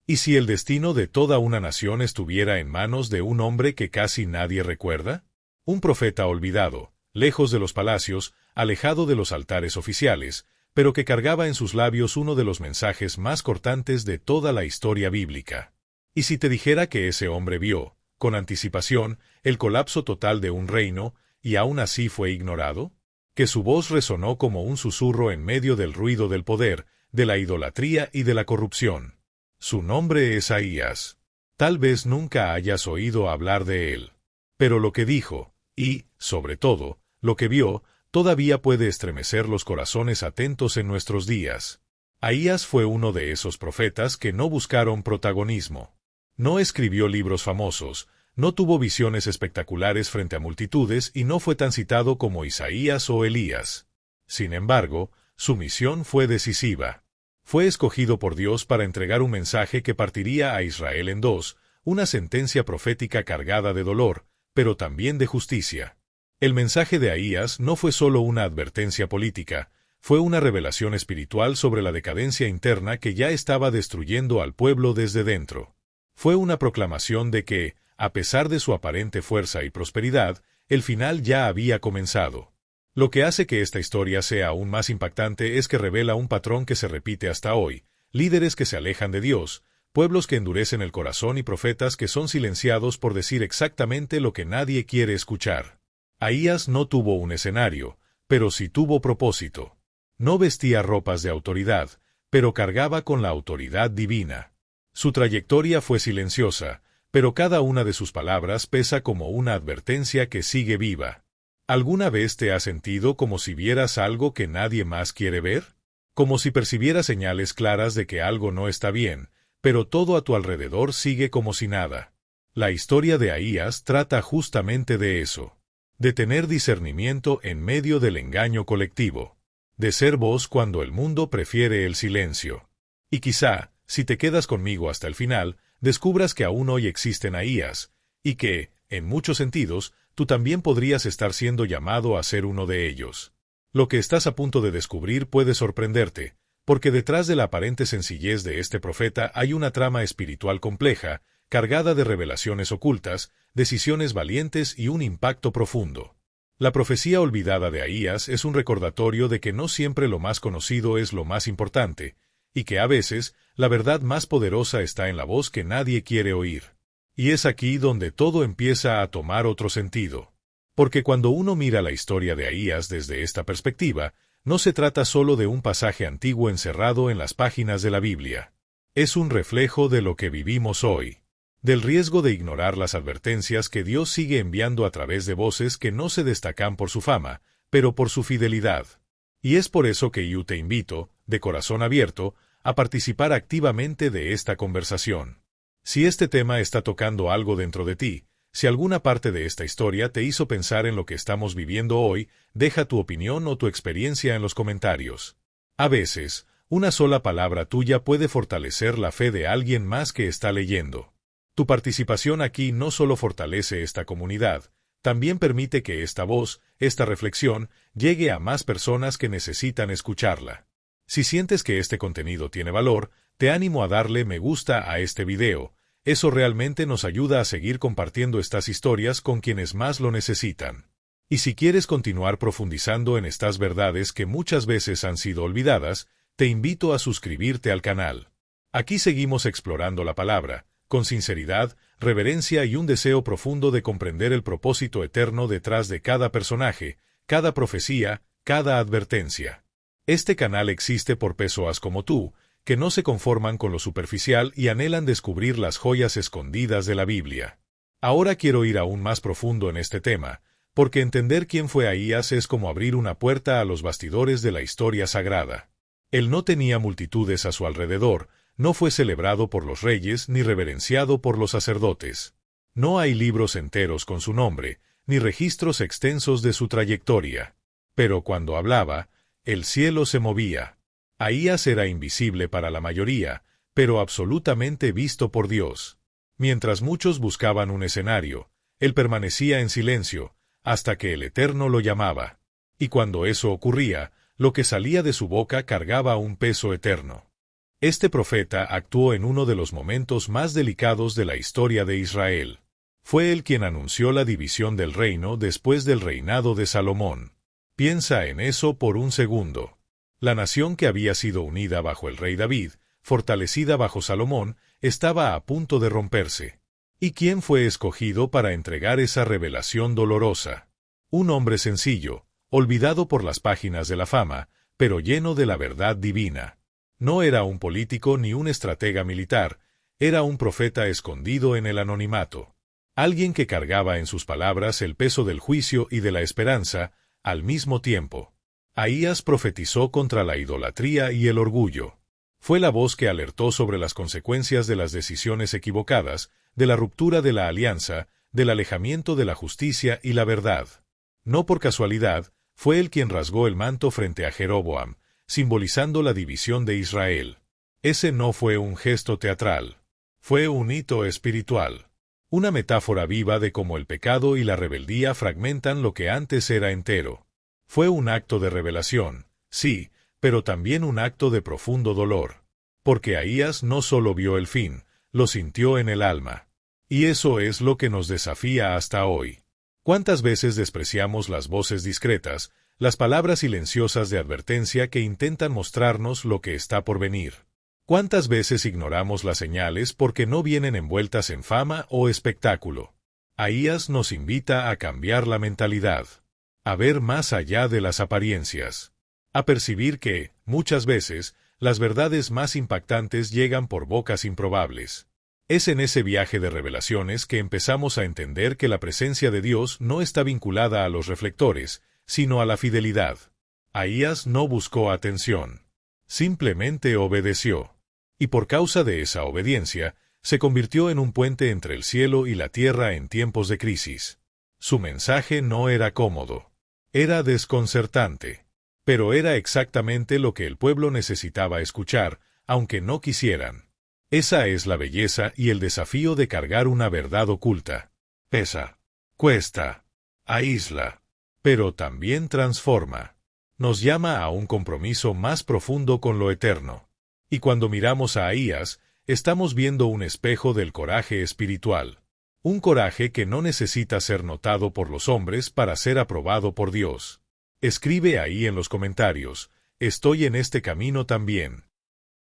¿Y si el destino de toda una nación estuviera en manos de un hombre que casi nadie recuerda? Un profeta olvidado, lejos de los palacios, alejado de los altares oficiales, pero que cargaba en sus labios uno de los mensajes más cortantes de toda la historia bíblica. ¿Y si te dijera que ese hombre vio, con anticipación, el colapso total de un reino, y aún así fue ignorado? Que su voz resonó como un susurro en medio del ruido del poder, de la idolatría y de la corrupción. Su nombre es Ahías. Tal vez nunca hayas oído hablar de él. Pero lo que dijo, y, sobre todo, lo que vio, todavía puede estremecer los corazones atentos en nuestros días. Ahías fue uno de esos profetas que no buscaron protagonismo. No escribió libros famosos, no tuvo visiones espectaculares frente a multitudes y no fue tan citado como Isaías o Elías. Sin embargo, su misión fue decisiva. Fue escogido por Dios para entregar un mensaje que partiría a Israel en dos, una sentencia profética cargada de dolor, pero también de justicia. El mensaje de Ahías no fue solo una advertencia política, fue una revelación espiritual sobre la decadencia interna que ya estaba destruyendo al pueblo desde dentro. Fue una proclamación de que, a pesar de su aparente fuerza y prosperidad, el final ya había comenzado. Lo que hace que esta historia sea aún más impactante es que revela un patrón que se repite hasta hoy: líderes que se alejan de Dios, pueblos que endurecen el corazón y profetas que son silenciados por decir exactamente lo que nadie quiere escuchar. Ahías no tuvo un escenario, pero sí tuvo propósito. No vestía ropas de autoridad, pero cargaba con la autoridad divina. Su trayectoria fue silenciosa, pero cada una de sus palabras pesa como una advertencia que sigue viva. ¿Alguna vez te has sentido como si vieras algo que nadie más quiere ver? Como si percibieras señales claras de que algo no está bien, pero todo a tu alrededor sigue como si nada. La historia de Ahías trata justamente de eso. De tener discernimiento en medio del engaño colectivo. De ser voz cuando el mundo prefiere el silencio. Y quizá, si te quedas conmigo hasta el final, descubras que aún hoy existen Ahías, y que, en muchos sentidos, tú también podrías estar siendo llamado a ser uno de ellos. Lo que estás a punto de descubrir puede sorprenderte, porque detrás de la aparente sencillez de este profeta hay una trama espiritual compleja, cargada de revelaciones ocultas, decisiones valientes y un impacto profundo. La profecía olvidada de Ahías es un recordatorio de que no siempre lo más conocido es lo más importante, y que a veces, la verdad más poderosa está en la voz que nadie quiere oír. Y es aquí donde todo empieza a tomar otro sentido. Porque cuando uno mira la historia de Ahías desde esta perspectiva, no se trata solo de un pasaje antiguo encerrado en las páginas de la Biblia. Es un reflejo de lo que vivimos hoy. Del riesgo de ignorar las advertencias que Dios sigue enviando a través de voces que no se destacan por su fama, pero por su fidelidad. Y es por eso que yo te invito, de corazón abierto, a participar activamente de esta conversación. Si este tema está tocando algo dentro de ti, si alguna parte de esta historia te hizo pensar en lo que estamos viviendo hoy, deja tu opinión o tu experiencia en los comentarios. A veces, una sola palabra tuya puede fortalecer la fe de alguien más que está leyendo. Tu participación aquí no solo fortalece esta comunidad, también permite que esta voz, esta reflexión, llegue a más personas que necesitan escucharla. Si sientes que este contenido tiene valor, te animo a darle me gusta a este video. Eso realmente nos ayuda a seguir compartiendo estas historias con quienes más lo necesitan. Y si quieres continuar profundizando en estas verdades que muchas veces han sido olvidadas, te invito a suscribirte al canal. Aquí seguimos explorando la palabra, con sinceridad, reverencia y un deseo profundo de comprender el propósito eterno detrás de cada personaje, cada profecía, cada advertencia. Este canal existe por personas como tú, que no se conforman con lo superficial y anhelan descubrir las joyas escondidas de la Biblia. Ahora quiero ir aún más profundo en este tema, porque entender quién fue Ahías es como abrir una puerta a los bastidores de la historia sagrada. Él no tenía multitudes a su alrededor, no fue celebrado por los reyes ni reverenciado por los sacerdotes. No hay libros enteros con su nombre, ni registros extensos de su trayectoria. Pero cuando hablaba, el cielo se movía. Ahías era invisible para la mayoría, pero absolutamente visto por Dios. Mientras muchos buscaban un escenario, él permanecía en silencio, hasta que el Eterno lo llamaba. Y cuando eso ocurría, lo que salía de su boca cargaba un peso eterno. Este profeta actuó en uno de los momentos más delicados de la historia de Israel. Fue él quien anunció la división del reino después del reinado de Salomón. Piensa en eso por un segundo. La nación que había sido unida bajo el rey David, fortalecida bajo Salomón, estaba a punto de romperse. ¿Y quién fue escogido para entregar esa revelación dolorosa? Un hombre sencillo, olvidado por las páginas de la fama, pero lleno de la verdad divina. No era un político ni un estratega militar, era un profeta escondido en el anonimato. Alguien que cargaba en sus palabras el peso del juicio y de la esperanza, al mismo tiempo. Ahías profetizó contra la idolatría y el orgullo. Fue la voz que alertó sobre las consecuencias de las decisiones equivocadas, de la ruptura de la alianza, del alejamiento de la justicia y la verdad. No por casualidad, fue él quien rasgó el manto frente a Jeroboam, simbolizando la división de Israel. Ese no fue un gesto teatral. Fue un hito espiritual. Una metáfora viva de cómo el pecado y la rebeldía fragmentan lo que antes era entero. Fue un acto de revelación, sí, pero también un acto de profundo dolor. Porque Ahías no solo vio el fin, lo sintió en el alma. Y eso es lo que nos desafía hasta hoy. ¿Cuántas veces despreciamos las voces discretas, las palabras silenciosas de advertencia que intentan mostrarnos lo que está por venir? ¿Cuántas veces ignoramos las señales porque no vienen envueltas en fama o espectáculo? Ahías nos invita a cambiar la mentalidad, a ver más allá de las apariencias, a percibir que, muchas veces, las verdades más impactantes llegan por bocas improbables. Es en ese viaje de revelaciones que empezamos a entender que la presencia de Dios no está vinculada a los reflectores, sino a la fidelidad. Ahías no buscó atención. Simplemente obedeció. Y por causa de esa obediencia, se convirtió en un puente entre el cielo y la tierra en tiempos de crisis. Su mensaje no era cómodo. Era desconcertante. Pero era exactamente lo que el pueblo necesitaba escuchar, aunque no quisieran. Esa es la belleza y el desafío de cargar una verdad oculta. Pesa, cuesta, aísla, pero también transforma. Nos llama a un compromiso más profundo con lo eterno. Y cuando miramos a Ahías, estamos viendo un espejo del coraje espiritual. Un coraje que no necesita ser notado por los hombres para ser aprobado por Dios. Escribe ahí en los comentarios, estoy en este camino también.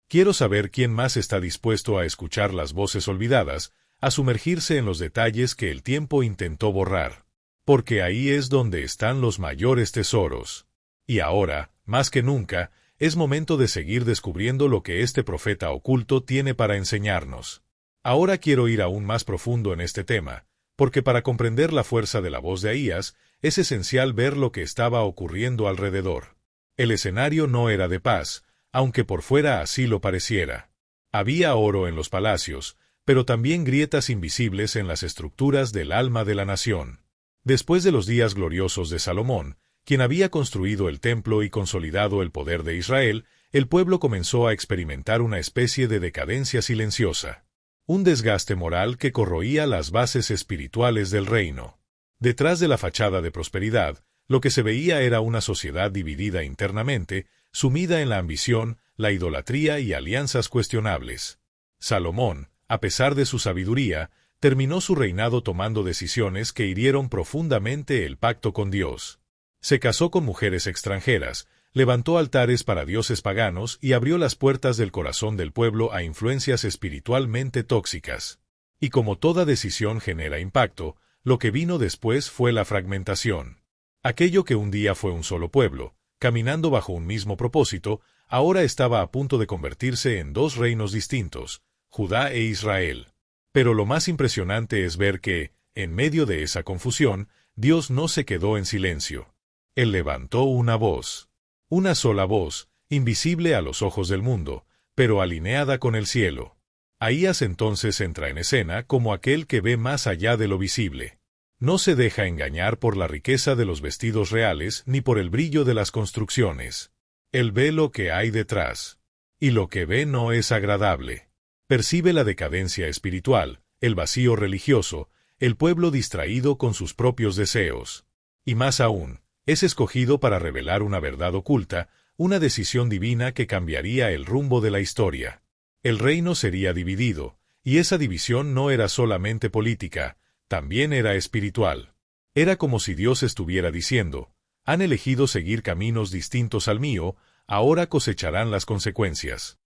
Quiero saber quién más está dispuesto a escuchar las voces olvidadas, a sumergirse en los detalles que el tiempo intentó borrar. Porque ahí es donde están los mayores tesoros. Y ahora, más que nunca, es momento de seguir descubriendo lo que este profeta oculto tiene para enseñarnos. Ahora quiero ir aún más profundo en este tema, porque para comprender la fuerza de la voz de Ahías, es esencial ver lo que estaba ocurriendo alrededor. El escenario no era de paz, aunque por fuera así lo pareciera. Había oro en los palacios, pero también grietas invisibles en las estructuras del alma de la nación. Después de los días gloriosos de Salomón, quien había construido el templo y consolidado el poder de Israel, el pueblo comenzó a experimentar una especie de decadencia silenciosa. Un desgaste moral que corroía las bases espirituales del reino. Detrás de la fachada de prosperidad, lo que se veía era una sociedad dividida internamente, sumida en la ambición, la idolatría y alianzas cuestionables. Salomón, a pesar de su sabiduría, terminó su reinado tomando decisiones que hirieron profundamente el pacto con Dios. Se casó con mujeres extranjeras, levantó altares para dioses paganos y abrió las puertas del corazón del pueblo a influencias espiritualmente tóxicas. Y como toda decisión genera impacto, lo que vino después fue la fragmentación. Aquello que un día fue un solo pueblo, caminando bajo un mismo propósito, ahora estaba a punto de convertirse en dos reinos distintos, Judá e Israel. Pero lo más impresionante es ver que, en medio de esa confusión, Dios no se quedó en silencio. Él levantó una voz. Una sola voz, invisible a los ojos del mundo, pero alineada con el cielo. Ahías entonces entra en escena como aquel que ve más allá de lo visible. No se deja engañar por la riqueza de los vestidos reales ni por el brillo de las construcciones. Él ve lo que hay detrás. Y lo que ve no es agradable. Percibe la decadencia espiritual, el vacío religioso, el pueblo distraído con sus propios deseos. Y más aún, es escogido para revelar una verdad oculta, una decisión divina que cambiaría el rumbo de la historia. El reino sería dividido, y esa división no era solamente política, también era espiritual. Era como si Dios estuviera diciendo: han elegido seguir caminos distintos al mío, ahora cosecharán las consecuencias.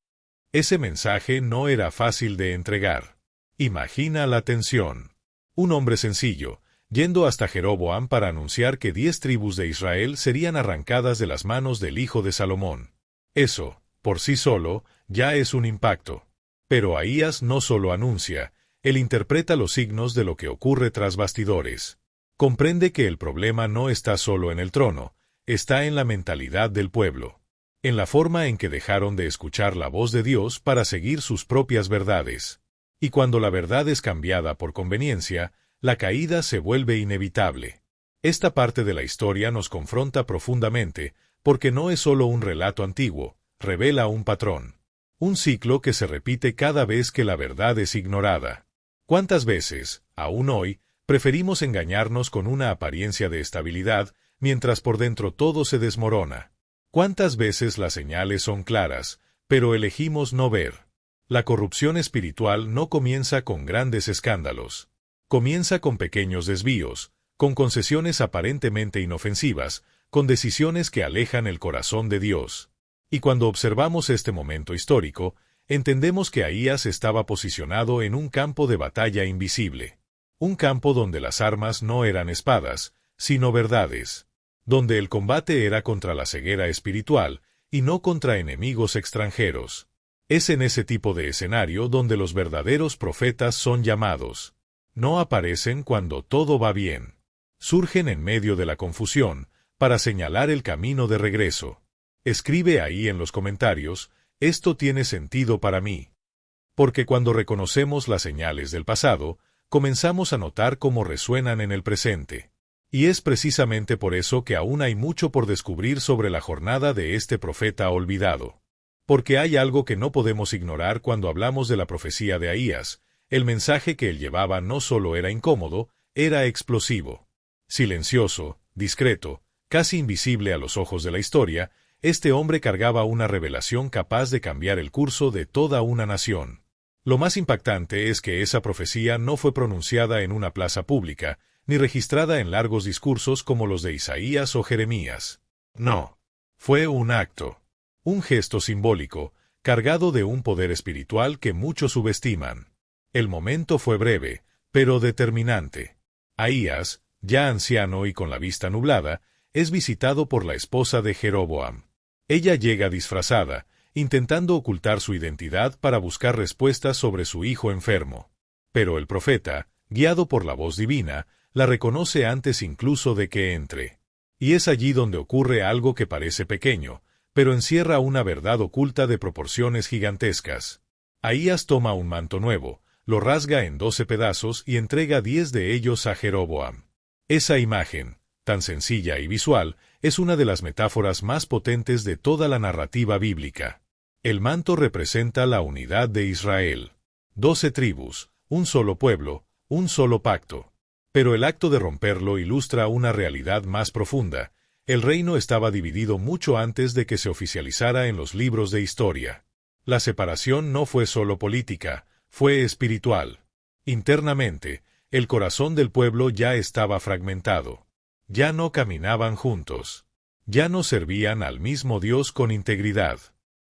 Ese mensaje no era fácil de entregar. Imagina la tensión. Un hombre sencillo, yendo hasta Jeroboam para anunciar que 10 tribus de Israel serían arrancadas de las manos del hijo de Salomón. Eso, por sí solo, ya es un impacto. Pero Ahías no solo anuncia, él interpreta los signos de lo que ocurre tras bastidores. Comprende que el problema no está solo en el trono, está en la mentalidad del pueblo, en la forma en que dejaron de escuchar la voz de Dios para seguir sus propias verdades. Y cuando la verdad es cambiada por conveniencia, la caída se vuelve inevitable. Esta parte de la historia nos confronta profundamente, porque no es solo un relato antiguo, revela un patrón. Un ciclo que se repite cada vez que la verdad es ignorada. ¿Cuántas veces, aún hoy, preferimos engañarnos con una apariencia de estabilidad, mientras por dentro todo se desmorona? ¿Cuántas veces las señales son claras, pero elegimos no ver? La corrupción espiritual no comienza con grandes escándalos. Comienza con pequeños desvíos, con concesiones aparentemente inofensivas, con decisiones que alejan el corazón de Dios. Y cuando observamos este momento histórico, entendemos que Ahías estaba posicionado en un campo de batalla invisible. Un campo donde las armas no eran espadas, sino verdades. Donde el combate era contra la ceguera espiritual, y no contra enemigos extranjeros. Es en ese tipo de escenario donde los verdaderos profetas son llamados. No aparecen cuando todo va bien. Surgen en medio de la confusión, para señalar el camino de regreso. Escribe ahí en los comentarios: esto tiene sentido para mí. Porque cuando reconocemos las señales del pasado, comenzamos a notar cómo resuenan en el presente. Y es precisamente por eso que aún hay mucho por descubrir sobre la jornada de este profeta olvidado. Porque hay algo que no podemos ignorar cuando hablamos de la profecía de Ahías: el mensaje que él llevaba no solo era incómodo, era explosivo. Silencioso, discreto, casi invisible a los ojos de la historia, este hombre cargaba una revelación capaz de cambiar el curso de toda una nación. Lo más impactante es que esa profecía no fue pronunciada en una plaza pública, ni registrada en largos discursos como los de Isaías o Jeremías. No. Fue un acto. Un gesto simbólico, cargado de un poder espiritual que muchos subestiman. El momento fue breve, pero determinante. Ahías, ya anciano y con la vista nublada, es visitado por la esposa de Jeroboam. Ella llega disfrazada, intentando ocultar su identidad para buscar respuestas sobre su hijo enfermo. Pero el profeta, guiado por la voz divina, la reconoce antes incluso de que entre. Y es allí donde ocurre algo que parece pequeño, pero encierra una verdad oculta de proporciones gigantescas. Ahías toma un manto nuevo, lo rasga en 12 pedazos y entrega 10 de ellos a Jeroboam. Esa imagen, tan sencilla y visual, es una de las metáforas más potentes de toda la narrativa bíblica. El manto representa la unidad de Israel. 12 tribus, un solo pueblo, un solo pacto. Pero el acto de romperlo ilustra una realidad más profunda. El reino estaba dividido mucho antes de que se oficializara en los libros de historia. La separación no fue solo política, fue espiritual. Internamente, el corazón del pueblo ya estaba fragmentado. Ya no caminaban juntos. Ya no servían al mismo Dios con integridad.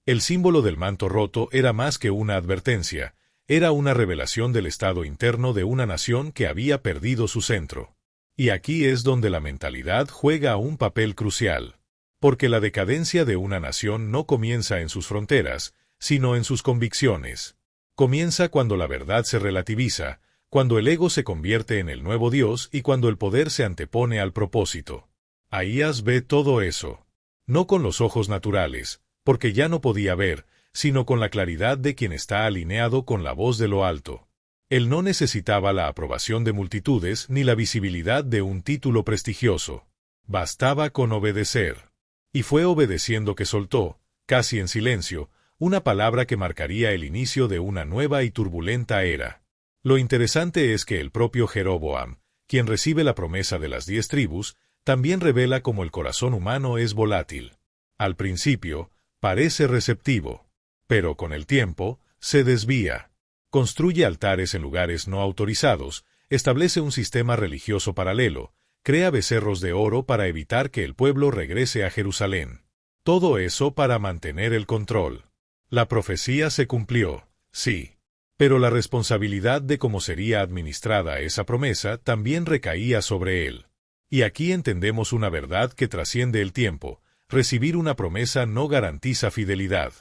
El símbolo del manto roto era más que una advertencia, era una revelación del estado interno de una nación que había perdido su centro. Y aquí es donde la mentalidad juega un papel crucial. Porque la decadencia de una nación no comienza en sus fronteras, sino en sus convicciones. Comienza cuando la verdad se relativiza, cuando el ego se convierte en el nuevo Dios y cuando el poder se antepone al propósito. Ahías ve todo eso. No con los ojos naturales, porque ya no podía ver, sino con la claridad de quien está alineado con la voz de lo alto. Él no necesitaba la aprobación de multitudes ni la visibilidad de un título prestigioso. Bastaba con obedecer. Y fue obedeciendo que soltó, casi en silencio, una palabra que marcaría el inicio de una nueva y turbulenta era. Lo interesante es que el propio Jeroboam, quien recibe la promesa de las 10 tribus, también revela cómo el corazón humano es volátil. Al principio, parece receptivo, pero con el tiempo, Se desvía. Construye altares en lugares no autorizados, establece un sistema religioso paralelo, crea becerros de oro para evitar que el pueblo regrese a Jerusalén. Todo eso para mantener el control. La profecía se cumplió, sí. Pero la responsabilidad de cómo sería administrada esa promesa también recaía sobre él. Y aquí entendemos una verdad que trasciende el tiempo: recibir una promesa no garantiza fidelidad.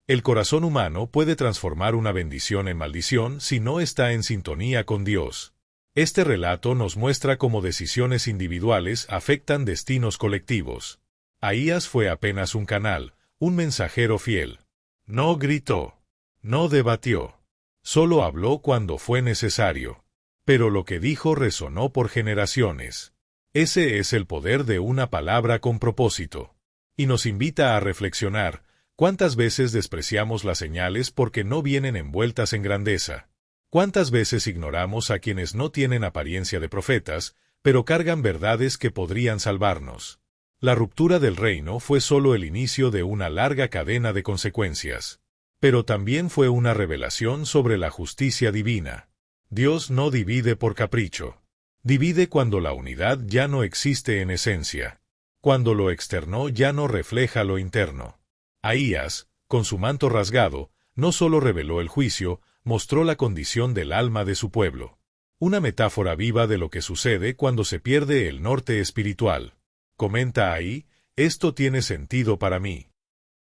El corazón humano puede transformar una bendición en maldición si no está en sintonía con Dios. Este relato nos muestra cómo decisiones individuales afectan destinos colectivos. Ahías fue apenas un canal, un mensajero fiel. No gritó, no debatió, solo habló cuando fue necesario. Pero lo que dijo resonó por generaciones. Ese es el poder de una palabra con propósito. Y nos invita a reflexionar: ¿cuántas veces despreciamos las señales porque no vienen envueltas en grandeza? ¿Cuántas veces ignoramos a quienes no tienen apariencia de profetas, pero cargan verdades que podrían salvarnos? La ruptura del reino fue solo el inicio de una larga cadena de consecuencias. Pero también fue una revelación sobre la justicia divina. Dios no divide por capricho. Divide cuando la unidad ya no existe en esencia. Cuando lo externo ya no refleja lo interno. Ahías, con su manto rasgado, no solo reveló el juicio, mostró la condición del alma de su pueblo. Una metáfora viva de lo que sucede cuando se pierde el norte espiritual. Comenta ahí: esto tiene sentido para mí.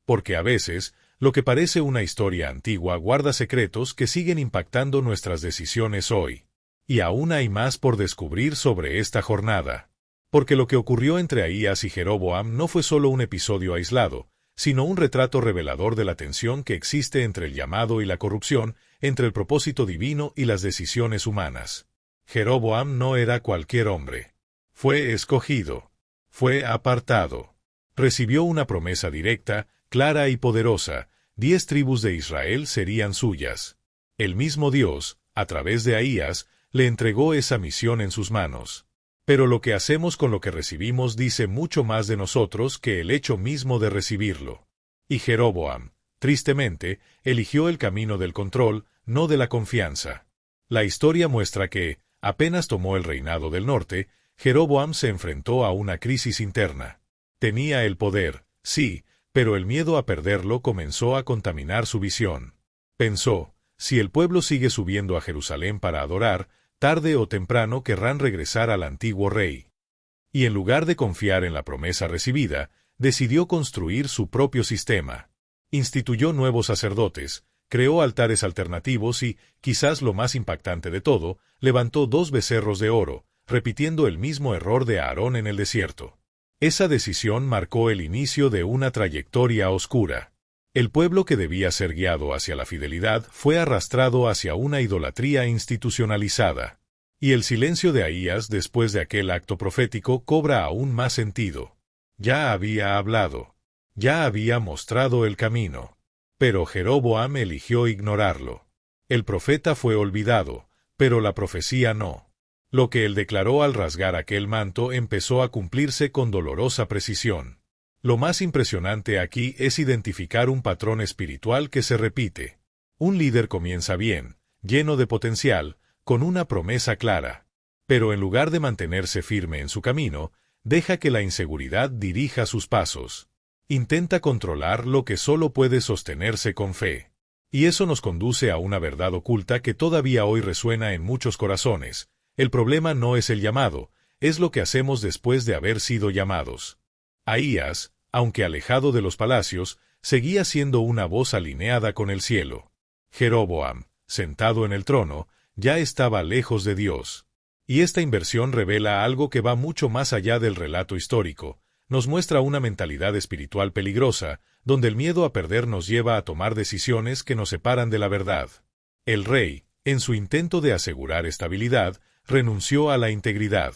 Porque a veces, lo que parece una historia antigua guarda secretos que siguen impactando nuestras decisiones hoy. Y aún hay más por descubrir sobre esta jornada. Porque lo que ocurrió entre Ahías y Jeroboam no fue solo un episodio aislado, sino un retrato revelador de la tensión que existe entre el llamado y la corrupción, entre el propósito divino y las decisiones humanas. Jeroboam no era cualquier hombre. Fue escogido. Fue apartado. Recibió una promesa directa, clara y poderosa: 10 tribus de Israel serían suyas. El mismo Dios, a través de Ahías, le entregó esa misión en sus manos. Pero lo que hacemos con lo que recibimos dice mucho más de nosotros que el hecho mismo de recibirlo. Y Jeroboam, tristemente, eligió el camino del control, no de la confianza. La historia muestra que, apenas tomó el reinado del norte, Jeroboam se enfrentó a una crisis interna. Tenía el poder, sí, pero el miedo a perderlo comenzó a contaminar su visión. Pensó: si el pueblo sigue subiendo a Jerusalén para adorar, tarde o temprano querrán regresar al antiguo rey. Y en lugar de confiar en la promesa recibida, decidió construir su propio sistema. Instituyó nuevos sacerdotes, creó altares alternativos y, quizás lo más impactante de todo, levantó 2 becerros de oro, repitiendo el mismo error de Aarón en el desierto. Esa decisión marcó el inicio de una trayectoria oscura. El pueblo que debía ser guiado hacia la fidelidad fue arrastrado hacia una idolatría institucionalizada. Y el silencio de Ahías después de aquel acto profético cobra aún más sentido. Ya había hablado. Ya había mostrado el camino. Pero Jeroboam eligió ignorarlo. El profeta fue olvidado, pero la profecía no. Lo que él declaró al rasgar aquel manto empezó a cumplirse con dolorosa precisión. Lo más impresionante aquí es identificar un patrón espiritual que se repite. Un líder comienza bien, lleno de potencial, con una promesa clara. Pero en lugar de mantenerse firme en su camino, deja que la inseguridad dirija sus pasos. Intenta controlar lo que solo puede sostenerse con fe. Y eso nos conduce a una verdad oculta que todavía hoy resuena en muchos corazones. El problema no es el llamado, es lo que hacemos después de haber sido llamados. Ahías, aunque alejado de los palacios, seguía siendo una voz alineada con el cielo. Jeroboam, sentado en el trono, ya estaba lejos de Dios. Y esta inversión revela algo que va mucho más allá del relato histórico. Nos muestra una mentalidad espiritual peligrosa, donde el miedo a perder nos lleva a tomar decisiones que nos separan de la verdad. El rey, en su intento de asegurar estabilidad, renunció a la integridad.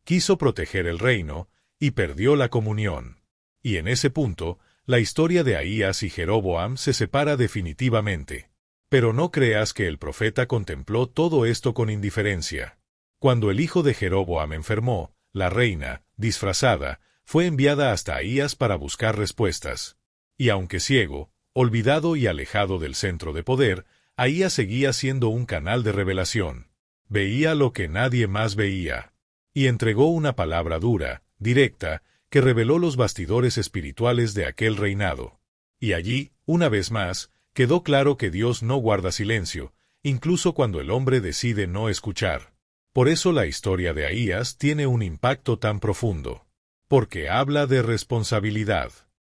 Quiso proteger el reino, y perdió la comunión. Y en ese punto, la historia de Ahías y Jeroboam se separa definitivamente. Pero no creas que el profeta contempló todo esto con indiferencia. Cuando el hijo de Jeroboam enfermó, la reina, disfrazada, fue enviada hasta Ahías para buscar respuestas. Y aunque ciego, olvidado y alejado del centro de poder, Ahías seguía siendo un canal de revelación. Veía lo que nadie más veía. Y entregó una palabra dura, directa, que reveló los bastidores espirituales de aquel reinado. Y allí, una vez más, quedó claro que Dios no guarda silencio, incluso cuando el hombre decide no escuchar. Por eso la historia de Ahías tiene un impacto tan profundo. Porque habla de responsabilidad,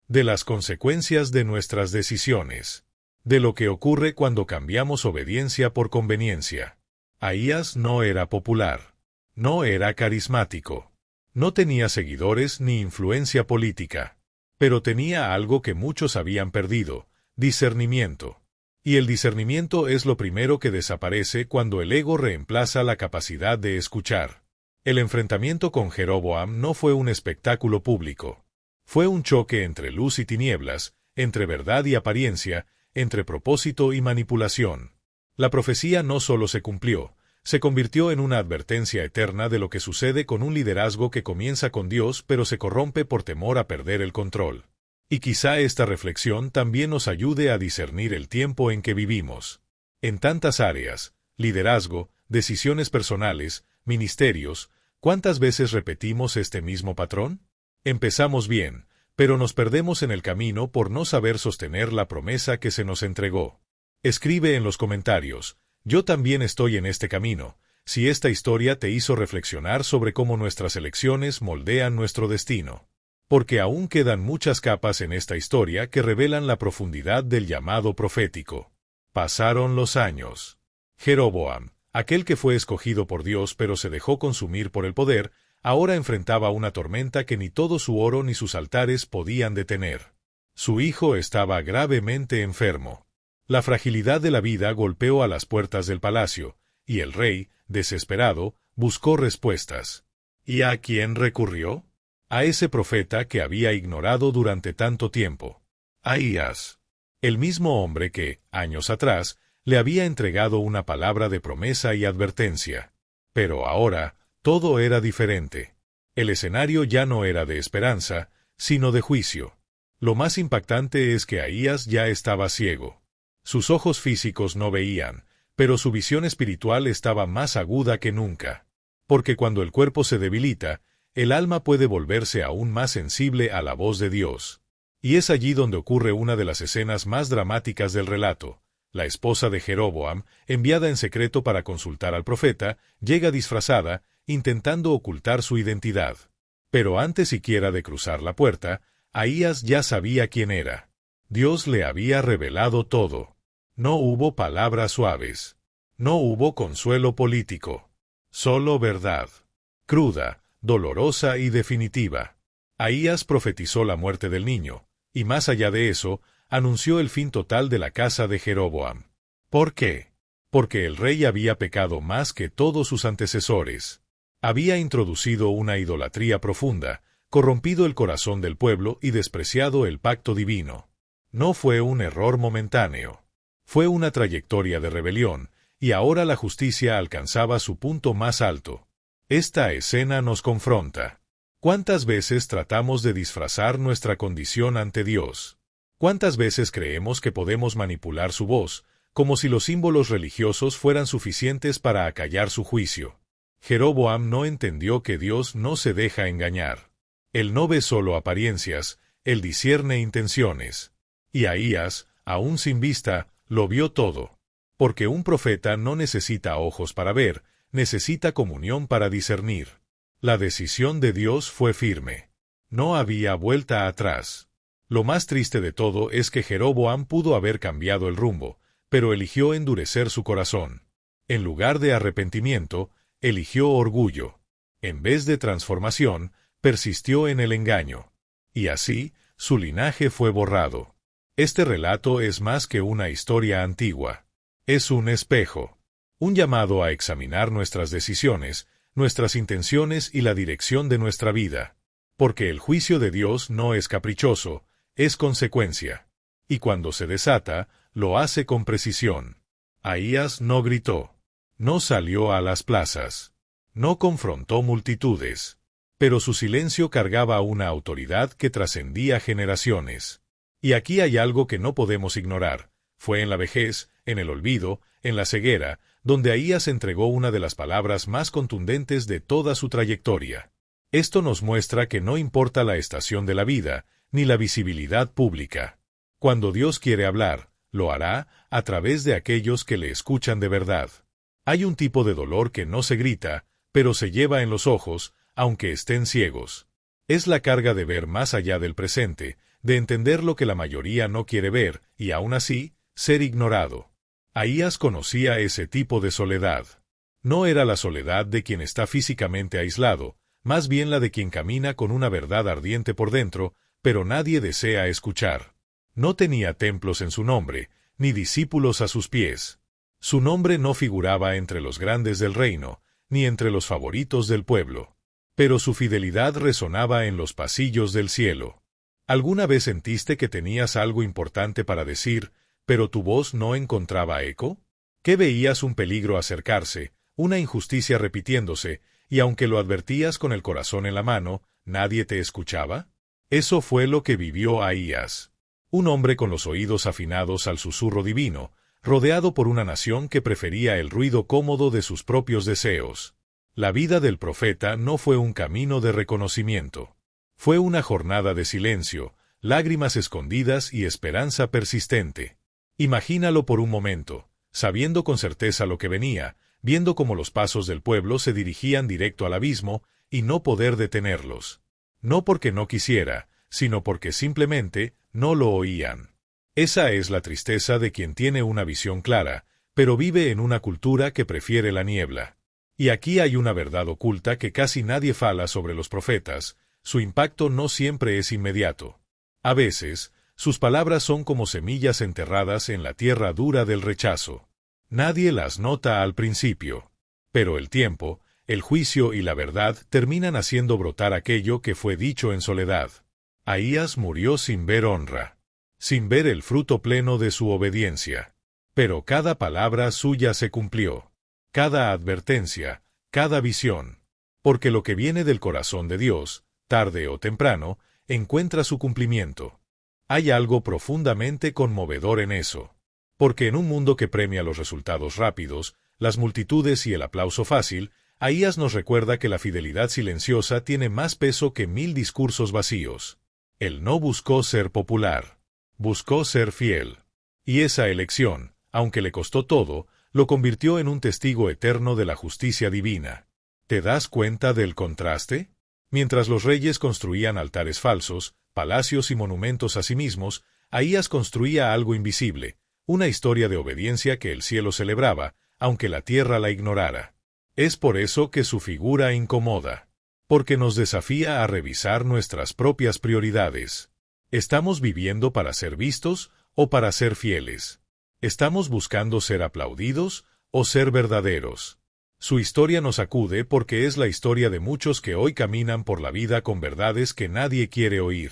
de las consecuencias de nuestras decisiones, de lo que ocurre cuando cambiamos obediencia por conveniencia. Ahías no era popular, no era carismático, no tenía seguidores ni influencia política, pero tenía algo que muchos habían perdido: discernimiento. Y el discernimiento es lo primero que desaparece cuando el ego reemplaza la capacidad de escuchar. El enfrentamiento con Jeroboam no fue un espectáculo público. Fue un choque entre luz y tinieblas, entre verdad y apariencia, entre propósito y manipulación. La profecía no solo se cumplió, se convirtió en una advertencia eterna de lo que sucede con un liderazgo que comienza con Dios pero se corrompe por temor a perder el control. Y quizá esta reflexión también nos ayude a discernir el tiempo en que vivimos. En tantas áreas, liderazgo, decisiones personales, ministerios, ¿cuántas veces repetimos este mismo patrón? Empezamos bien, pero nos perdemos en el camino por no saber sostener la promesa que se nos entregó. Escribe en los comentarios: yo también estoy en este camino, si esta historia te hizo reflexionar sobre cómo nuestras elecciones moldean nuestro destino. Porque aún quedan muchas capas en esta historia que revelan la profundidad del llamado profético. Pasaron los años. Jeroboam, aquel que fue escogido por Dios pero se dejó consumir por el poder, ahora enfrentaba una tormenta que ni todo su oro ni sus altares podían detener. Su hijo estaba gravemente enfermo. La fragilidad de la vida golpeó a las puertas del palacio, y el rey, desesperado, buscó respuestas. ¿Y a quién recurrió? A ese profeta que había ignorado durante tanto tiempo. Ahías. El mismo hombre que, años atrás, le había entregado una palabra de promesa y advertencia. Pero ahora, todo era diferente. El escenario ya no era de esperanza, sino de juicio. Lo más impactante es que Ahías ya estaba ciego. Sus ojos físicos no veían, pero su visión espiritual estaba más aguda que nunca. Porque cuando el cuerpo se debilita, el alma puede volverse aún más sensible a la voz de Dios. Y es allí donde ocurre una de las escenas más dramáticas del relato. La esposa de Jeroboam, enviada en secreto para consultar al profeta, llega disfrazada, intentando ocultar su identidad. Pero antes siquiera de cruzar la puerta, Ahías ya sabía quién era. Dios le había revelado todo. No hubo palabras suaves. No hubo consuelo político. Solo verdad. Cruda, dolorosa y definitiva. Ahías profetizó la muerte del niño, y más allá de eso, anunció el fin total de la casa de Jeroboam. ¿Por qué? Porque el rey había pecado más que todos sus antecesores. Había introducido una idolatría profunda, corrompido el corazón del pueblo y despreciado el pacto divino. No fue un error momentáneo. Fue una trayectoria de rebelión, y ahora la justicia alcanzaba su punto más alto. Esta escena nos confronta. ¿Cuántas veces tratamos de disfrazar nuestra condición ante Dios? ¿Cuántas veces creemos que podemos manipular su voz, como si los símbolos religiosos fueran suficientes para acallar su juicio? Jeroboam no entendió que Dios no se deja engañar. Él no ve solo apariencias, él discierne intenciones. Y Ahías, aún sin vista, lo vio todo. Porque un profeta no necesita ojos para ver, necesita comunión para discernir. La decisión de Dios fue firme. No había vuelta atrás. Lo más triste de todo es que Jeroboam pudo haber cambiado el rumbo, pero eligió endurecer su corazón. En lugar de arrepentimiento, eligió orgullo. En vez de transformación, persistió en el engaño. Y así, su linaje fue borrado. Este relato es más que una historia antigua. Es un espejo. Un llamado a examinar nuestras decisiones, nuestras intenciones y la dirección de nuestra vida. Porque el juicio de Dios no es caprichoso, es consecuencia. Y cuando se desata, lo hace con precisión. Ahías no gritó. No salió a las plazas. No confrontó multitudes. Pero su silencio cargaba una autoridad que trascendía generaciones. Y aquí hay algo que no podemos ignorar. Fue en la vejez, en el olvido, en la ceguera, donde Ahías entregó una de las palabras más contundentes de toda su trayectoria. Esto nos muestra que no importa la estación de la vida, ni la visibilidad pública. Cuando Dios quiere hablar, lo hará a través de aquellos que le escuchan de verdad. Hay un tipo de dolor que no se grita, pero se lleva en los ojos, aunque estén ciegos. Es la carga de ver más allá del presente, de entender lo que la mayoría no quiere ver, y aún así, ser ignorado. Ahías conocía ese tipo de soledad. No era la soledad de quien está físicamente aislado, más bien la de quien camina con una verdad ardiente por dentro, pero nadie desea escuchar. No tenía templos en su nombre, ni discípulos a sus pies. Su nombre no figuraba entre los grandes del reino, ni entre los favoritos del pueblo. Pero su fidelidad resonaba en los pasillos del cielo. ¿Alguna vez sentiste que tenías algo importante para decir, pero tu voz no encontraba eco? ¿Que veías un peligro acercarse, una injusticia repitiéndose, y aunque lo advertías con el corazón en la mano, nadie te escuchaba? Eso fue lo que vivió Ahías. Un hombre con los oídos afinados al susurro divino, rodeado por una nación que prefería el ruido cómodo de sus propios deseos. La vida del profeta no fue un camino de reconocimiento. Fue una jornada de silencio, lágrimas escondidas y esperanza persistente. Imagínalo por un momento, sabiendo con certeza lo que venía, viendo cómo los pasos del pueblo se dirigían directo al abismo, y no poder detenerlos. No porque no quisiera, sino porque simplemente no lo oían. Esa es la tristeza de quien tiene una visión clara, pero vive en una cultura que prefiere la niebla. Y aquí hay una verdad oculta que casi nadie fala sobre los profetas: su impacto no siempre es inmediato. A veces, sus palabras son como semillas enterradas en la tierra dura del rechazo. Nadie las nota al principio. Pero el tiempo, el juicio y la verdad terminan haciendo brotar aquello que fue dicho en soledad. Ahías murió sin ver honra, sin ver el fruto pleno de su obediencia. Pero cada palabra suya se cumplió. Cada advertencia, cada visión. Porque lo que viene del corazón de Dios, tarde o temprano, encuentra su cumplimiento. Hay algo profundamente conmovedor en eso. Porque en un mundo que premia los resultados rápidos, las multitudes y el aplauso fácil, Ahías nos recuerda que la fidelidad silenciosa tiene más peso que 1000 discursos vacíos. Él no buscó ser popular. Buscó ser fiel. Y esa elección, aunque le costó todo, lo convirtió en un testigo eterno de la justicia divina. ¿Te das cuenta del contraste? Mientras los reyes construían altares falsos, palacios y monumentos a sí mismos, Ahías construía algo invisible, una historia de obediencia que el cielo celebraba, aunque la tierra la ignorara. Es por eso que su figura incomoda. Porque nos desafía a revisar nuestras propias prioridades. ¿Estamos viviendo para ser vistos o para ser fieles? ¿Estamos buscando ser aplaudidos o ser verdaderos? Su historia nos sacude porque es la historia de muchos que hoy caminan por la vida con verdades que nadie quiere oír.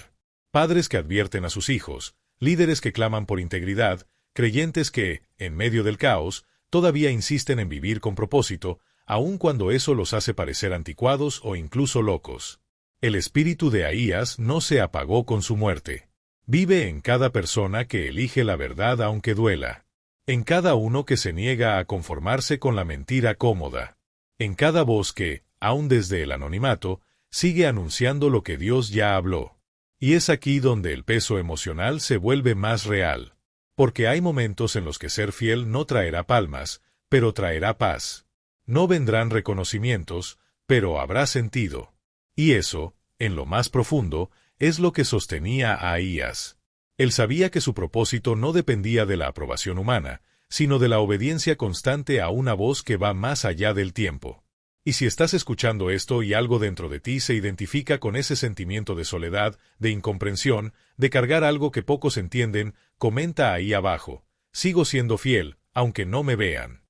Padres que advierten a sus hijos, líderes que claman por integridad, creyentes que, en medio del caos, todavía insisten en vivir con propósito, aun cuando eso los hace parecer anticuados o incluso locos. El espíritu de Ahías no se apagó con su muerte. Vive en cada persona que elige la verdad aunque duela. En cada uno que se niega a conformarse con la mentira cómoda. En cada voz que, aun desde el anonimato, sigue anunciando lo que Dios ya habló. Y es aquí donde el peso emocional se vuelve más real. Porque hay momentos en los que ser fiel no traerá palmas, pero traerá paz. No vendrán reconocimientos, pero habrá sentido. Y eso, en lo más profundo, es lo que sostenía a Ahías. Él sabía que su propósito no dependía de la aprobación humana, sino de la obediencia constante a una voz que va más allá del tiempo. Y si estás escuchando esto y algo dentro de ti se identifica con ese sentimiento de soledad, de incomprensión, de cargar algo que pocos entienden, comenta ahí abajo: sigo siendo fiel, aunque no me vean.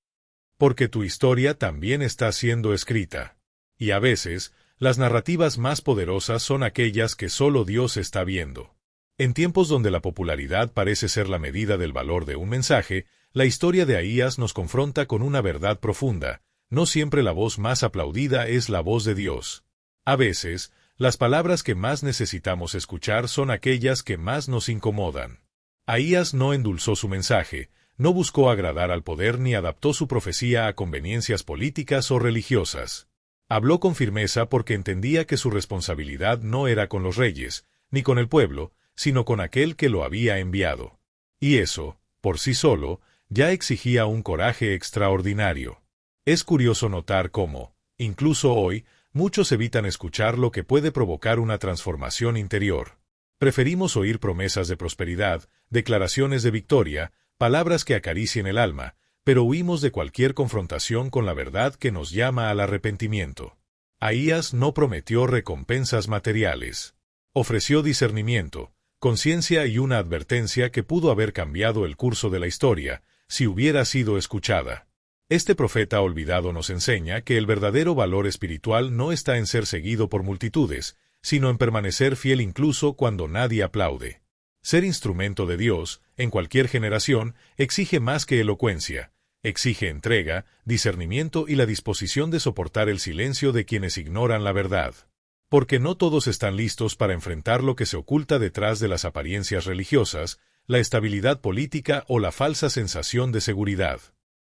Porque tu historia también está siendo escrita. Y a veces, las narrativas más poderosas son aquellas que solo Dios está viendo. En tiempos donde la popularidad parece ser la medida del valor de un mensaje, la historia de Ahías nos confronta con una verdad profunda: no siempre la voz más aplaudida es la voz de Dios. A veces, las palabras que más necesitamos escuchar son aquellas que más nos incomodan. Ahías no endulzó su mensaje, No buscó agradar al poder ni adaptó su profecía a conveniencias políticas o religiosas. Habló con firmeza porque entendía que su responsabilidad no era con los reyes, ni con el pueblo, sino con aquel que lo había enviado. Y eso, por sí solo, ya exigía un coraje extraordinario. Es curioso notar cómo, incluso hoy, muchos evitan escuchar lo que puede provocar una transformación interior. Preferimos oír promesas de prosperidad, declaraciones de victoria, palabras que acaricien el alma, pero huimos de cualquier confrontación con la verdad que nos llama al arrepentimiento. Ahías no prometió recompensas materiales. Ofreció discernimiento, conciencia y una advertencia que pudo haber cambiado el curso de la historia, si hubiera sido escuchada. Este profeta olvidado nos enseña que el verdadero valor espiritual no está en ser seguido por multitudes, sino en permanecer fiel incluso cuando nadie aplaude. Ser instrumento de Dios, en cualquier generación, exige más que elocuencia, exige entrega, discernimiento y la disposición de soportar el silencio de quienes ignoran la verdad. Porque no todos están listos para enfrentar lo que se oculta detrás de las apariencias religiosas, la estabilidad política o la falsa sensación de seguridad.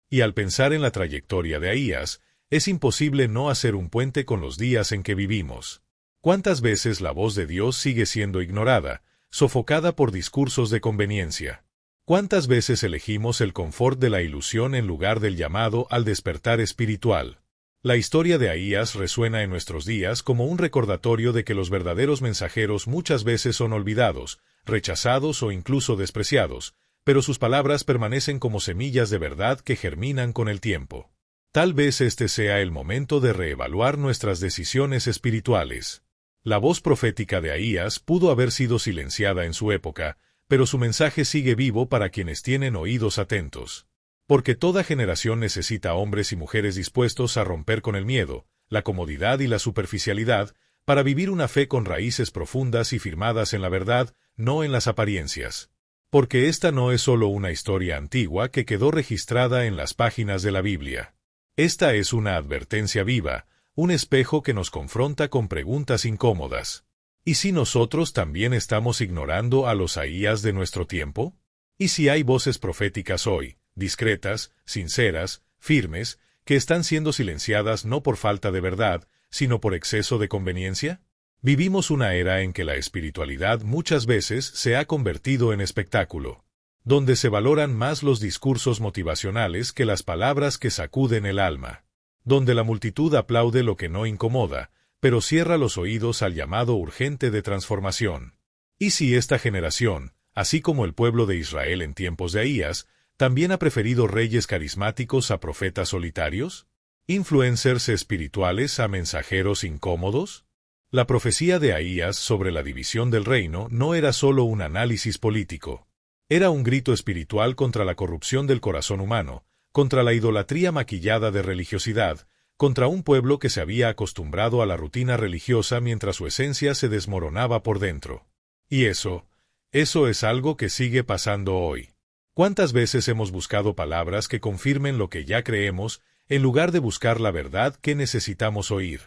Y al pensar en la trayectoria de Ahías, es imposible no hacer un puente con los días en que vivimos. ¿Cuántas veces la voz de Dios sigue siendo ignorada, sofocada por discursos de conveniencia? ¿Cuántas veces elegimos el confort de la ilusión en lugar del llamado al despertar espiritual? La historia de Ahías resuena en nuestros días como un recordatorio de que los verdaderos mensajeros muchas veces son olvidados, rechazados o incluso despreciados, pero sus palabras permanecen como semillas de verdad que germinan con el tiempo. Tal vez este sea el momento de reevaluar nuestras decisiones espirituales. La voz profética de Ahías pudo haber sido silenciada en su época, pero su mensaje sigue vivo para quienes tienen oídos atentos. Porque toda generación necesita hombres y mujeres dispuestos a romper con el miedo, la comodidad y la superficialidad, para vivir una fe con raíces profundas y firmadas en la verdad, no en las apariencias. Porque esta no es solo una historia antigua que quedó registrada en las páginas de la Biblia. Esta es una advertencia viva, un espejo que nos confronta con preguntas incómodas. ¿Y si nosotros también estamos ignorando a los Ahías de nuestro tiempo? ¿Y si hay voces proféticas hoy, discretas, sinceras, firmes, que están siendo silenciadas no por falta de verdad, sino por exceso de conveniencia? Vivimos una era en que la espiritualidad muchas veces se ha convertido en espectáculo, donde se valoran más los discursos motivacionales que las palabras que sacuden el alma, donde la multitud aplaude lo que no incomoda, pero cierra los oídos al llamado urgente de transformación. ¿Y si esta generación, así como el pueblo de Israel en tiempos de Ahías, también ha preferido reyes carismáticos a profetas solitarios? ¿Influencers espirituales a mensajeros incómodos? La profecía de Ahías sobre la división del reino no era solo un análisis político. Era un grito espiritual contra la corrupción del corazón humano, contra la idolatría maquillada de religiosidad, contra un pueblo que se había acostumbrado a la rutina religiosa mientras su esencia se desmoronaba por dentro. Y eso es algo que sigue pasando hoy. ¿Cuántas veces hemos buscado palabras que confirmen lo que ya creemos, en lugar de buscar la verdad que necesitamos oír?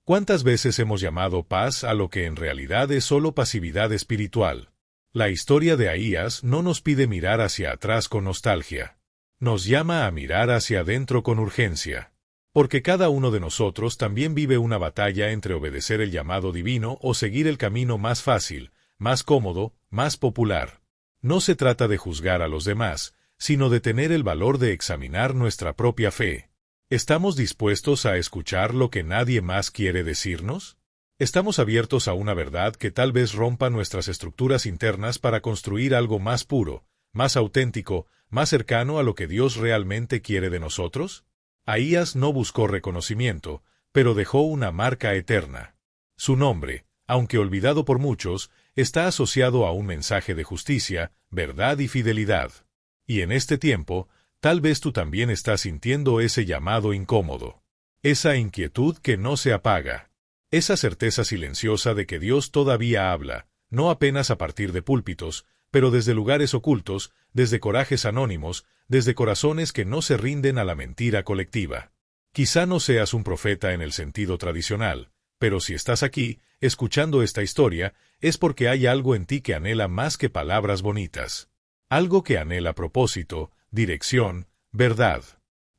¿Cuántas veces hemos llamado paz a lo que en realidad es solo pasividad espiritual? La historia de Ahías no nos pide mirar hacia atrás con nostalgia. Nos llama a mirar hacia adentro con urgencia. Porque cada uno de nosotros también vive una batalla entre obedecer el llamado divino o seguir el camino más fácil, más cómodo, más popular. No se trata de juzgar a los demás, sino de tener el valor de examinar nuestra propia fe. ¿Estamos dispuestos a escuchar lo que nadie más quiere decirnos? ¿Estamos abiertos a una verdad que tal vez rompa nuestras estructuras internas para construir algo más puro, más auténtico, más cercano a lo que Dios realmente quiere de nosotros? Ahías no buscó reconocimiento, pero dejó una marca eterna. Su nombre, aunque olvidado por muchos, está asociado a un mensaje de justicia, verdad y fidelidad. Y en este tiempo, tal vez tú también estás sintiendo ese llamado incómodo. Esa inquietud que no se apaga. Esa certeza silenciosa de que Dios todavía habla, no apenas a partir de púlpitos, pero desde lugares ocultos, desde corajes anónimos, desde corazones que no se rinden a la mentira colectiva. Quizá no seas un profeta en el sentido tradicional, pero si estás aquí, escuchando esta historia, es porque hay algo en ti que anhela más que palabras bonitas. Algo que anhela propósito, dirección, verdad.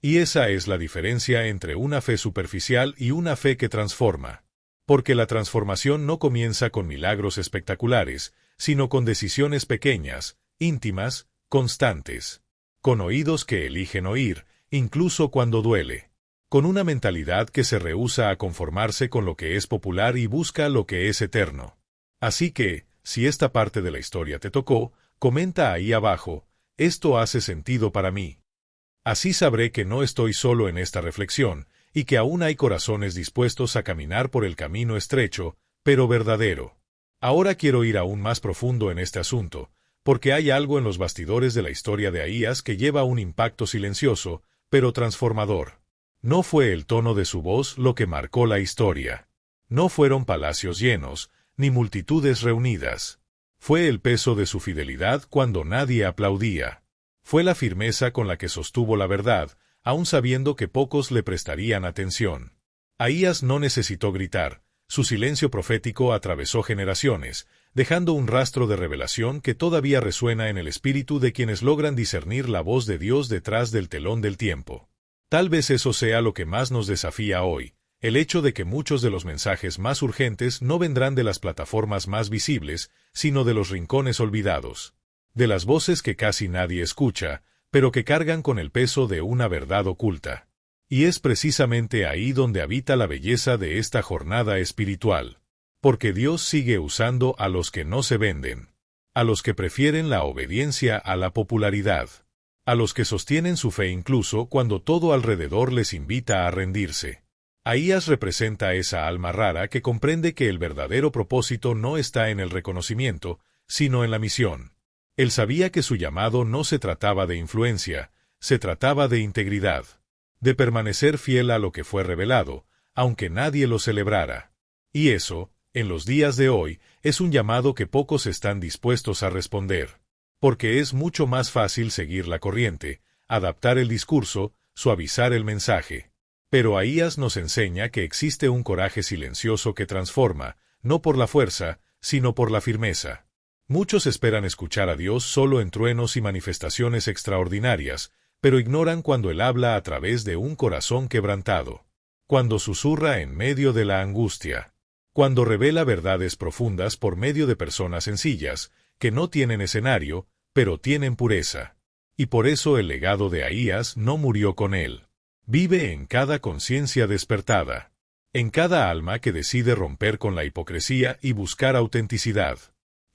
Y esa es la diferencia entre una fe superficial y una fe que transforma. Porque la transformación no comienza con milagros espectaculares, sino con decisiones pequeñas, íntimas, constantes. Con oídos que eligen oír, incluso cuando duele. Con una mentalidad que se rehúsa a conformarse con lo que es popular y busca lo que es eterno. Así que, si esta parte de la historia te tocó, comenta ahí abajo, esto hace sentido para mí. Así sabré que no estoy solo en esta reflexión, y que aún hay corazones dispuestos a caminar por el camino estrecho, pero verdadero. Ahora quiero ir aún más profundo en este asunto, porque hay algo en los bastidores de la historia de Ahías que lleva un impacto silencioso, pero transformador. No fue el tono de su voz lo que marcó la historia. No fueron palacios llenos, ni multitudes reunidas. Fue el peso de su fidelidad cuando nadie aplaudía. Fue la firmeza con la que sostuvo la verdad, aun sabiendo que pocos le prestarían atención. Ahías no necesitó gritar, su silencio profético atravesó generaciones, dejando un rastro de revelación que todavía resuena en el espíritu de quienes logran discernir la voz de Dios detrás del telón del tiempo. Tal vez eso sea lo que más nos desafía hoy, el hecho de que muchos de los mensajes más urgentes no vendrán de las plataformas más visibles, sino de los rincones olvidados. De las voces que casi nadie escucha, pero que cargan con el peso de una verdad oculta. Y es precisamente ahí donde habita la belleza de esta jornada espiritual. Porque Dios sigue usando a los que no se venden, a los que prefieren la obediencia a la popularidad, a los que sostienen su fe incluso cuando todo alrededor les invita a rendirse. Ahías representa esa alma rara que comprende que el verdadero propósito no está en el reconocimiento, sino en la misión. Él sabía que su llamado no se trataba de influencia, se trataba de integridad, de permanecer fiel a lo que fue revelado, aunque nadie lo celebrara. Y eso, en los días de hoy, es un llamado que pocos están dispuestos a responder, porque es mucho más fácil seguir la corriente, adaptar el discurso, suavizar el mensaje. Pero Ahías nos enseña que existe un coraje silencioso que transforma, no por la fuerza, sino por la firmeza. Muchos esperan escuchar a Dios solo en truenos y manifestaciones extraordinarias, pero ignoran cuando Él habla a través de un corazón quebrantado, cuando susurra en medio de la angustia, cuando revela verdades profundas por medio de personas sencillas, que no tienen escenario, pero tienen pureza. Y por eso el legado de Ahías no murió con él. Vive en cada conciencia despertada, en cada alma que decide romper con la hipocresía y buscar autenticidad.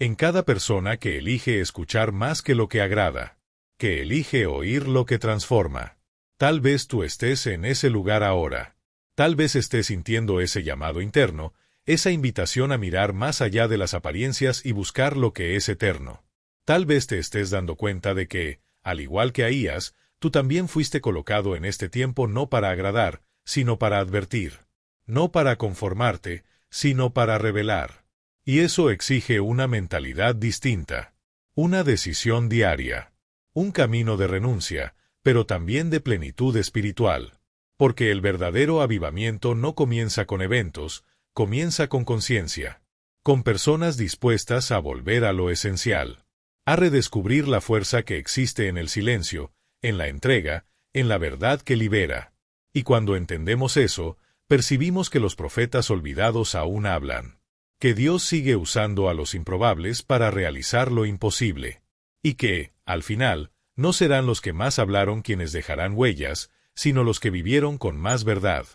En cada persona que elige escuchar más que lo que agrada, que elige oír lo que transforma. Tal vez tú estés en ese lugar ahora. Tal vez estés sintiendo ese llamado interno, esa invitación a mirar más allá de las apariencias y buscar lo que es eterno. Tal vez te estés dando cuenta de que, al igual que Ahías, tú también fuiste colocado en este tiempo no para agradar, sino para advertir. No para conformarte, sino para revelar. Y eso exige una mentalidad distinta, una decisión diaria, un camino de renuncia, pero también de plenitud espiritual. Porque el verdadero avivamiento no comienza con eventos, comienza con conciencia, con personas dispuestas a volver a lo esencial, a redescubrir la fuerza que existe en el silencio, en la entrega, en la verdad que libera. Y cuando entendemos eso, percibimos que los profetas olvidados aún hablan. Que Dios sigue usando a los improbables para realizar lo imposible. Y que, al final, no serán los que más hablaron quienes dejarán huellas, sino los que vivieron con más verdad.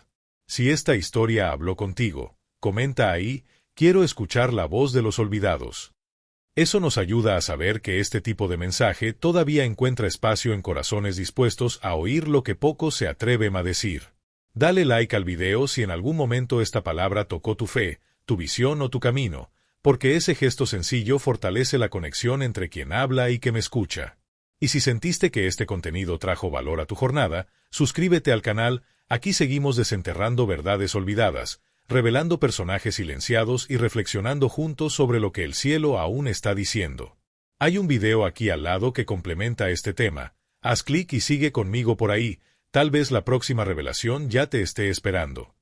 Si esta historia habló contigo, comenta ahí, quiero escuchar la voz de los olvidados. Eso nos ayuda a saber que este tipo de mensaje todavía encuentra espacio en corazones dispuestos a oír lo que pocos se atreven a decir. Dale like al video si en algún momento esta palabra tocó tu fe, tu visión o tu camino, porque ese gesto sencillo fortalece la conexión entre quien habla y que me escucha. Y si sentiste que este contenido trajo valor a tu jornada, suscríbete al canal, aquí seguimos desenterrando verdades olvidadas, revelando personajes silenciados y reflexionando juntos sobre lo que el cielo aún está diciendo. Hay un video aquí al lado que complementa este tema, haz clic y sigue conmigo por ahí, tal vez la próxima revelación ya te esté esperando.